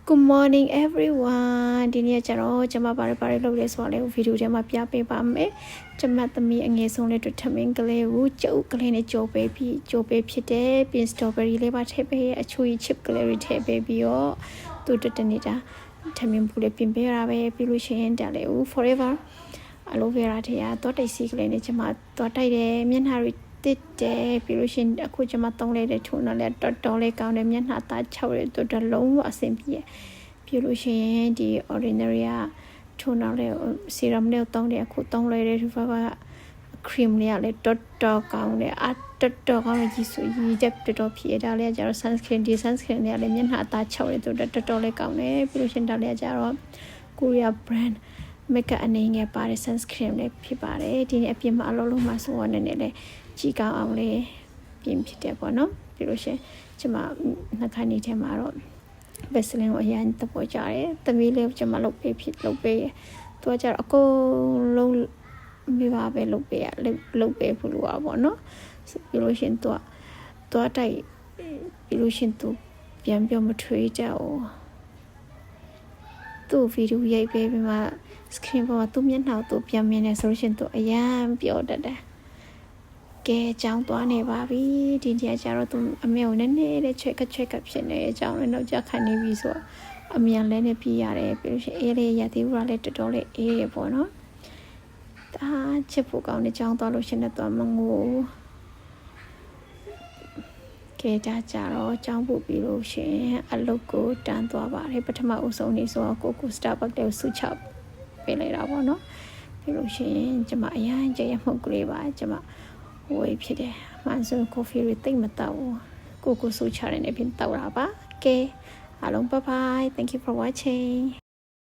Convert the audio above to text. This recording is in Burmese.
Good morning everyone ဒီနေ့ကျတော့ကျွန်မဘာလုပ်လဲဆိုတော့လေဗီဒီယိုထဲမှာပြပေးပါမယ်ကျွန်မသမီးအငယ်ဆုံးလေးတို့ထမင်းကလေးကိုကျုပ်ကလေးနဲ့ကြော်ပေးပြီးကြော်ပေးဖြစ်တယ်ပြင်စတော်ဘယ်ရီလေးပါထည့်ပေးအချူချစ်ကလေးတွေထည့်ပေးပြီးတော့သူတနေတာထမင်းပူလေးပြင်ပေးရပဲပြီးလို့ရှိရင်တက်လေဦး forever aloe vera ထည့်ရတော့တိတ်စီကလေးနဲ့ကျွန်မတော့တိုက်တယ်မျက်နှာတွေတစ်တယ်ပြီးလို့ရှိရင်အခုကျွန်မသုံးလိုက်တဲ့ထုံတော့လေတော်လေးကောင်းတယ်မျက်နှာသား6ရဲ့တော်တော်လုံးဝအဆင်ပြေပြီးလို့ရှိရင်ဒီ ordinary ကထုံတော့လေ serum လေးသုံးတယ်အခုသုံးလိုက်တဲ့ River cream လေးကလေတော်ကောင်းတယ်တော်ကောင်းကြီးဆိုကြီးတက်တော်ဖြစ်တာလေကျတော့ sunscreen ဒီ sunscreen လေးကလေမျက်နှာသား6ရဲ့တော်တော်လေးကောင်းတယ်ပြီးလို့ရှိရင်တော့လေကျတော့ Korea brand makeup အနေငယ်ပါတယ် sunscreen လေးဖြစ်ပါတယ်ဒီနေ့အပြင်မှာအလုံးလုံးမှာဆိုတော့နည်းနည်းလေးကြီးကောင်းအောင်လေးပြင်ဖြစ်တယ်ပေါ့နော်ပြီးလို့ရှိရင်ကျွန်မနှခမ်းနေထဲမှာတော့ဘက်စလင်ကိုအရင်တပေါ်ကြတယ်သမီးလေးကျွန်မလုပ်ပေးသူကကျတော့အကုန်လုံးမိပါပဲလုပ်ပေးဖို့လိုပါပေါ့နော်ပြီးလို့ရှိရင်သူတိုက်ပြီးလို့ရှိရင်သူပြန်ပြောမထွေးကြဘူးသူဗီဒီယိုရိုက်ပေးပြီးမှ screen ပေါ်မှာသူမျက်နှာကိုပြန်မြင်နေဆိုလို့ရှိရင်သူအရန်ပြောတတ်တယ်ကဲအကြောင်းသွားနေပါပြီဒီနေ့ကျတော့သူအမေကိုနည်းနည်းလေးချက်ကဖြစ်နေအကြောင်းလည်းတော့ကြခံနေပြီဆိုတော့အမြန်လဲနေပြရတယ်ပြီးလို့ရှိရင်အေးလေးရသေးဘူးလားလည်းတော်တော်လေးအေးရပေါ့နော်ဒါချစ်ဖို့ကောင်းတဲ့အကြောင်းသွားလို့ရှိရင်တော့မငိုကဲကြတော့အကြောင်းပို့ပြီးလို့ရှိရင်အလုပ်ကိုတန်းသွားပါတယ်ပထမအဦးဆုံးနေဆိုတော့ကို Starbucks တဲ့ဆူချပေးလိုက်တာပေါ့နော်ပြီးလို့ရှိရင်ကျွန်မအရင်ကြရမှုတ်ကလေးပါကျွန်မဝေးဖြစ်တယ်။မှန်ဆိုကော်ဖီတွေတိတ်မတောက်ဘူး။ကိုဆူချရတဲ့နေပြင်တောက်တာပါ။ကဲအားလုံး bye bye thank you for watching